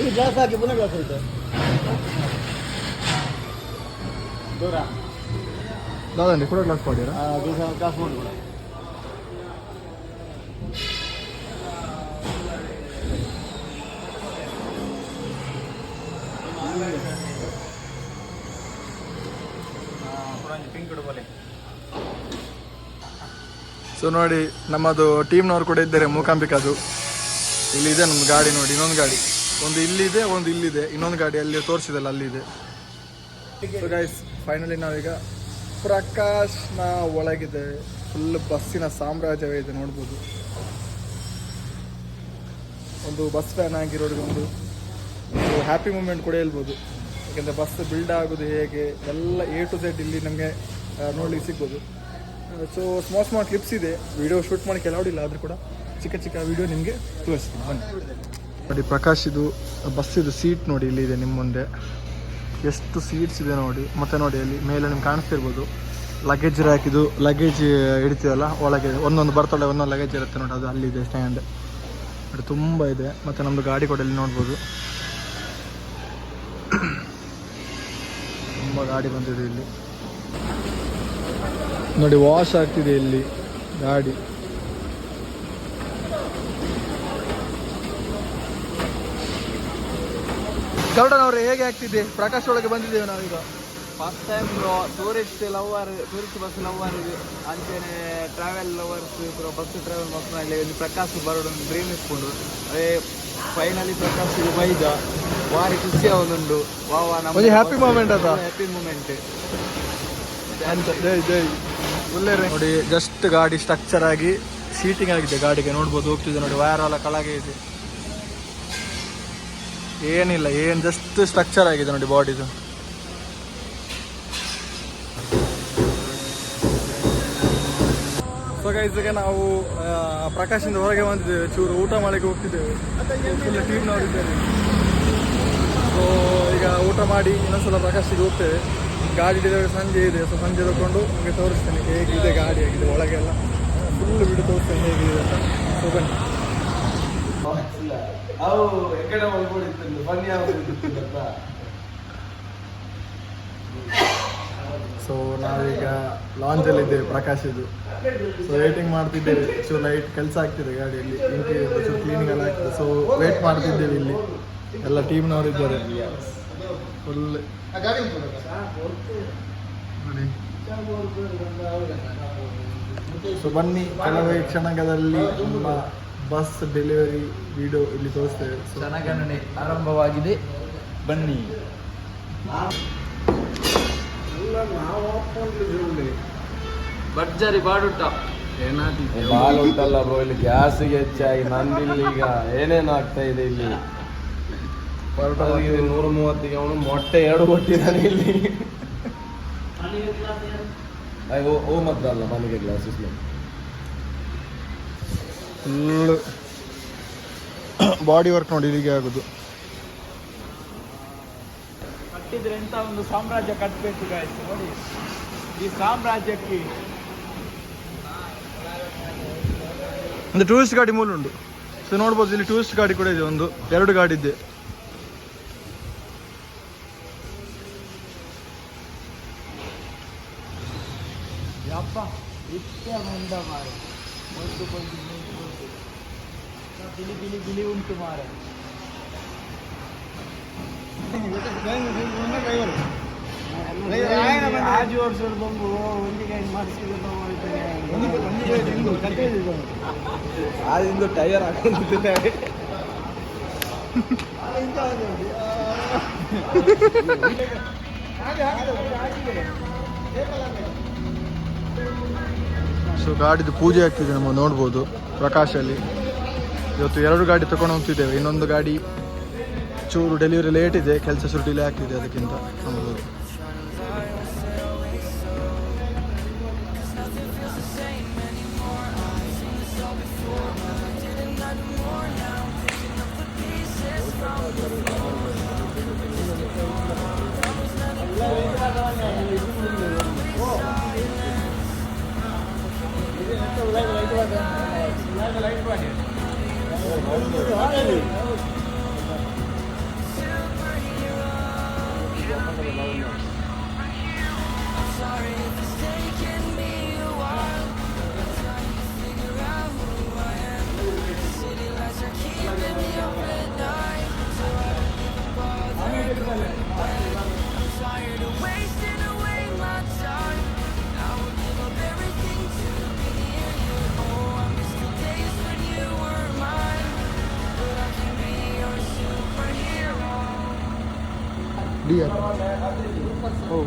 ಈ ಗ್ಲಾಸ್ ಹಾಕಿ ಪುನಃ ಗ್ಲಾಸ್ ಆಯ್ತು ದೂರ ದಾದಂడి ಕೂಡ ಗ್ಲಾಸ್ ಮಾಡಿರಾ ಗ್ಲಾಸ್ ಮಾಡಿ ಕೂಡ ಸೊ ನೋಡಿ ನಮ್ಮದು ಟೀಮ್ನವ್ರು ಕೂಡ ಇದ್ದಾರೆ ಮೂಕಾಂಬಿಕಾದು. ಇಲ್ಲಿದೆ ನಮ್ಮದು ಗಾಡಿ ನೋಡಿ, ಇನ್ನೊಂದು ಗಾಡಿ ಒಂದು ಇಲ್ಲಿದೆ ಒಂದು ಇಲ್ಲಿದೆ, ಇನ್ನೊಂದು ಗಾಡಿ ಅಲ್ಲಿ ತೋರಿಸಿದಲ್ಲ ಅಲ್ಲಿದೆ. ಸೊ ಗೈಸ್ ಫೈನಲಿ ನಾವೀಗ ಪ್ರಕಾಶ್ನ ಒಳಗಿದೆ. ಫುಲ್ ಬಸ್ಸಿನ ಸಾಮ್ರಾಜ್ಯವೇ ಇದೆ ನೋಡ್ಬೋದು. ಒಂದು ಬಸ್ ಫ್ಯಾನ್ ಆಗಿರೋರಿಗೊಂದು ಹ್ಯಾಪಿ ಮೂಮೆಂಟ್ ಕೂಡ ಹೇಳ್ಬೋದು. ಯಾಕೆಂದರೆ ಬಸ್ ಬಿಲ್ಡ್ ಆಗೋದು ಹೇಗೆ ಎಲ್ಲ A to Z ಇಲ್ಲಿ ನಮಗೆ ನೋಡ್ಲಿಕ್ಕೆ ಸಿಗ್ಬೋದು. ಸೊ ಸ್ಮಾಲ್ ಕ್ಲಿಪ್ಸ್ ಇದೆ, ವಿಡಿಯೋ ಶೂಟ್ ಮಾಡಿ ಕೆಲವಡಿಲ್ಲ, ಆದರೂ ಕೂಡ ಚಿಕ್ಕ ಚಿಕ್ಕ ವಿಡಿಯೋ ನಿಮಗೆ ತೋರಿಸ್ತೀನಿ ಬನ್ನಿ. ನೋಡಿ ಪ್ರಕಾಶ್ ಇದು ಬಸ್ಸಿದು ಸೀಟ್ ನೋಡಿ ಇಲ್ಲಿದೆ ನಿಮ್ಮ ಮುಂದೆ, ಎಷ್ಟು ಸೀಟ್ಸ್ ಇದೆ ನೋಡಿ. ಮತ್ತು ನೋಡಿ ಅಲ್ಲಿ ಮೇಲೆ ನಿಮ್ಗೆ ಕಾಣಿಸ್ತಿರ್ಬೋದು ಲಗೇಜ್ ರ್ಯಾಕ್, ಇದು ಲಗೇಜ್ ಇಡ್ತೀವಲ್ಲ ಒಳಗೆ ಒಂದೊಂದು ಬರ್ತೊಳ್ಳೆ ಒಂದೊಂದು ಲಗೇಜ್ ಇರುತ್ತೆ ನೋಡಿ, ಅದು ಅಲ್ಲಿದೆ ಸ್ಟ್ಯಾಂಡ್ ನೋಡಿ, ತುಂಬ ಇದೆ. ಮತ್ತು ನಮ್ಮದು ಗಾಡಿ ಕೂಡ ಇಲ್ಲಿ ನೋಡ್ಬೋದು, ತುಂಬ ಗಾಡಿ ಬಂದಿದೆ ಇಲ್ಲಿ ನೋಡಿ. ವಾಶ್ ಆಗ್ತಿದೆ ಇಲ್ಲಿ ಗಾಡಿ. ಗೌಡನ್ ಅವ್ರೆ ಹೇಗೆ ಆಗ್ತಿದೆ? ಪ್ರಕಾಶ್ ಒಳಗೆ ಬಂದಿದ್ದೇವೆ ನಾವೀಗ. First time tourist bus lover ಅಂಚನೆ ಟ್ರಾವೆಲ್ ಲವರ್ಸ್ ಬಸ್ ಟ್ರಾವೆಲ್ ಮಕ್ಕಳಲ್ಲಿ ಒಂದು ಪ್ರಕಾಶ್ ಬರೋದು ಒಂದು ಡ್ರೀಮ್ ಇಟ್ಕೊಂಡು ಅದೇ ಫೈನಲಿ ಪ್ರಕಾಶ್ ಬೈದ ಭಾರಿ ಖುಷಿ ಅವನುಂಡು. ಒಂದು ಹ್ಯಾಪಿ ಮೂಮೆಂಟ್ ಅದ, ಹ್ಯಾಪಿ ಮೂಮೆಂಟ್ ಜೈ ಜೈ ಒಳ್ಳೆ ನೋಡಿ. ಜಸ್ಟ್ ಗಾಡಿ ಸ್ಟ್ರಕ್ಚರ್ ಆಗಿ ಸೀಟಿಂಗ್ ಆಗಿದೆ ಗಾಡಿಗೆ ನೋಡ್ಬೋದು, ಹೋಗ್ತಿದೆ ನೋಡಿ, ವಯರ್ ಎಲ್ಲ ಕೆಳಗೆ ಇದೆ, ಏನಿಲ್ಲ, ಏನು ಜಸ್ಟ್ ಸ್ಟ್ರಕ್ಚರ್ ಆಗಿದೆ ನೋಡಿ ಬಾಡಿದು. ಸೊ ಗೈಸ್ಗೆ ನಾವು ಪ್ರಕಾಶಿಂದ ಹೊರಗೆ ಬಂದಿದ್ದೇವೆ, ಚೂರು ಊಟ ಮಾಡಲಿಕ್ಕೆ ಹೋಗ್ತಿದ್ದೇವೆ, ಫುಲ್ ಟೀಮ್ನವರಿದ್ದೇವೆ. ಸೊ ಈಗ ಊಟ ಮಾಡಿ ಇನ್ನೊಂದ್ಸಲ ಪ್ರಕಾಶಿಗೆ ಹೋಗ್ತೇವೆ. ಗಾಡಿ ಡೆಲಿವರಿ ಸಂಜೆ ಇದೆ, ಸೊ ಸಂಜೆ ತಗೊಂಡು ನಿಮಗೆ ತೋರಿಸ್ತೇನೆ ಹೇಗಿದೆ ಗಾಡಿ ಆಗಿದೆ, ಒಳಗೆಲ್ಲ ಫುಲ್ ಬಿಡು ತೋರಿಸ್ತೇನೆ ಹೇಗಿದೆ ಅಂತ. ಸೊ ಬನ್ನಿ. ಸೊ ನಾವೀಗ ಲಾಂಜಲ್ಲಿದ್ದೇವೆ ಪ್ರಕಾಶಿದು. ಸೊ ವೇಟಿಂಗ್ ಮಾಡ್ತಿದ್ದೇವೆ, ಸೊ ಲೈಟ್ ಕೆಲಸ ಆಗ್ತಿದೆ ಗಾಡಿಯಲ್ಲಿ, ಇಂಟೀರಿಯರ್ ಸೊ ಕ್ಲೀನಿಂಗ್ ಎಲ್ಲ ಆಗ್ತದೆ. ಸೊ ವೇಟ್ ಮಾಡ್ತಿದ್ದೇವೆ, ಇಲ್ಲಿ ಎಲ್ಲ ಟೀಮ್ನವರು ಇದ್ದಾರೆ ಫುಲ್ ನೋಡಿ. ಸೊ ಬನ್ನಿ, ಕೆಲವೇ ಕ್ಷಣದಲ್ಲಿ ನಮ್ಮ ಬಸ್ ಡೆಲಿವರಿ ವಿಡಿಯೋ ಇಲ್ಲಿ ತೋರಿಸ್ತೇವೆ. ಜನಗಣನೆ ಆರಂಭವಾಗಿದೆ, ಬನ್ನಿ. ಭರ್ಜರಿ ಬಾಡುಟ ಬಾಲ್ ಉಂಟಲ್ಲ ಬ್ರೋ, ಇಲ್ಲಿ ಗ್ಯಾಸ್ಗೆ ಹೆಚ್ಚಾಗಿ ನಂದಿಲ್ಲಿ ಈಗ ಏನೇನು ಆಗ್ತಾ ಇದೆ ಇಲ್ಲಿ. 130ಗೆ ಅವನು ಮೊಟ್ಟೆ 2 ಕೊಟ್ಟಿದ್ದಾನೆ ಇಲ್ಲಿ. ಓ ಮದ್ದಲ್ಲ ಮನೆಗೆ ಗ್ಲಾಸಸ್ ಫುಲ್ ಬಾಡಿ ವರ್ಕ್ ನೋಡಿ ಇಲ್ಲಿಗೆ ಆಗುದು. ಕಟ್ಟಿದ್ರೆ ಎಂತ ಒಂದು ಸಾಮ್ರಾಜ್ಯ ಕಟ್ಟಬೇಕು ಗಾಯ್ತು ನೋಡಿ. ಈ ಸಾಮ್ರಾಜ್ಯಕ್ಕೆ ಒಂದು ಟೂರಿಸ್ಟ್ ಗಾಡಿ ಮೂಲ ಉಂಟು. ಸೊ ನೋಡ್ಬೋದು ಇಲ್ಲಿ ಟೂರಿಸ್ಟ್ ಗಾಡಿ ಕೂಡ ಇದೆ, 1-2 ಗಾಡಿ ಇದೆ. ಯಪ್ಪ ಇಷ್ಟೇ ಮಂದ ಮಾರೆ, ಒಂದು ಬಿಳಿ ಬಿಳಿ ಬಿಳಿ ಉಂಟು ಮಾರೆ. ಆಜು ವರ್ಷದ ಬಂದು ಒಂದಿಗೆ ಮಾಡಿಸಿದ್ರು ಆದಿಂದ ಟೈರ್ ಹಾಕೊಂಡಿದ್ದಾರೆ. ಸೊ ಗಾಡಿದು ಪೂಜೆ ಆಗ್ತಿದೆ ನಮ್ಮ ನೋಡ್ಬೋದು ಪ್ರಕಾಶಲ್ಲಿ. ಇವತ್ತು 2 ಗಾಡಿ ತಗೊಂಡು ಹೋಗ್ತಿದ್ದೇವೆ, ಇನ್ನೊಂದು ಗಾಡಿ ಚೂರು ಡೆಲಿವರಿ ಲೇಟ್ ಇದೆ, ಕೆಲಸ ಚೂರು ಡಿಲೇ ಆಗ್ತಿದೆ ಅದಕ್ಕಿಂತ ನಮ್ಮದು. ಡಿಯರ್ ಓ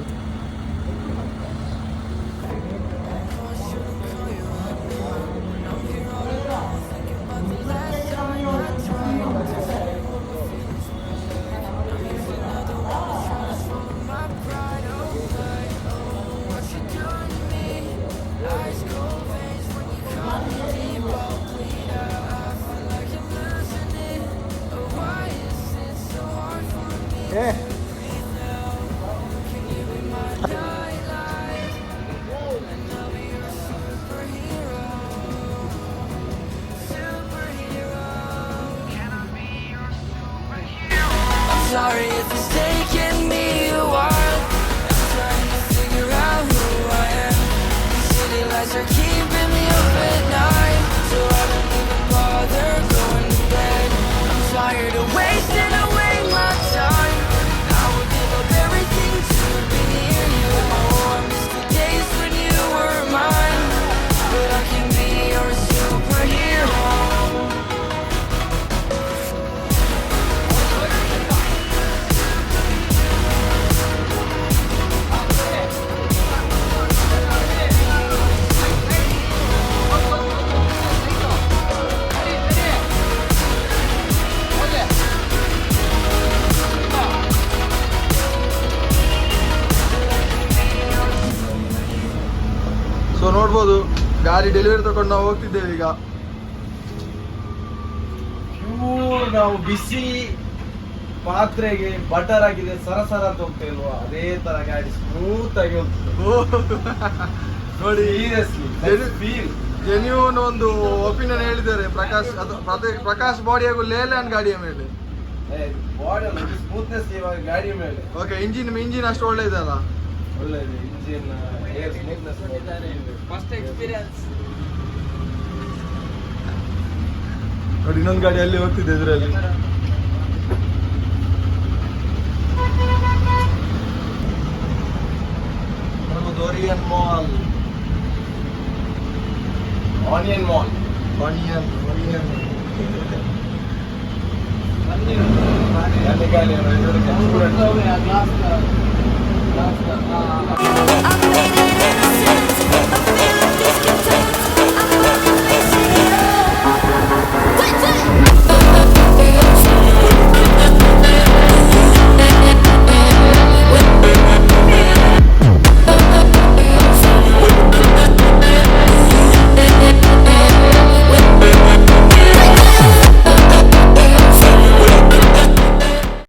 ಏ Sorry if it's taken me a while. I'm trying to figure out who I am. City lights are keeping me up at night, so I don't even bother going to bed. I'm tired of wasting away my time. I would give up everything to be near you. Oh, I miss the days when you were mine, but I can be your superhero. So ನೋಡ್ಬೋದು ಗಾಡಿ delivery ತಗೊಂಡು ನಾವು ಹೋಗ್ತಿದ್ದೇವೆ ಈಗ. Pure ನಾವು ಬಿಸಿ ಪಾತ್ರೆಗೆ butter ಆಗಿದೆ ಸರಸರ ಅಂತ ಹೋಗ್ತೇಲ್ವಾ ಅದೇ ತರ ಗಾಡಿ ಸ್ಮೂತ್ ಆಗಿ ಹೋಗ್ತದೆ. ನೋಡಿ ಸೀರಿಯಸ್ಲಿ ಫೀಲ್ ಜೆನ್ಯೂನ್ ಒಂದು ಒಪಿನಿಯನ್ ಹೇಳಿದ್ದಾರೆ ಪ್ರಕಾಶ್. ಅದು ಪ್ರಕಾಶ್ ಬಾಡಿ ಹಾಗೂ ಲೇಲ್ಯಾಂಡ್ ಗಾಡಿಯ ಮೇಲೆ. ಬಾಡಿ ಸ್ಮೂತ್ನೆಸ್ ಇವಾಗ ಗಾಡಿ ಮೇಲೆ. ಓಕೆ, ಇಂಜಿನ್ ಅಷ್ಟು ಒಳ್ಳೆ ಇದೆ ಅಲ್ಲ. ಒಳ್ಳೆದು engine air smoothness. First experience. ನೋಡಿ ಇನ್ನೊಂದು ಗಾಡಿ ಅಲ್ಲಿ ಹೋಗ್ತಿದೆ ಇದರಲ್ಲಿ. Orion mall, onion mall, onion I made it in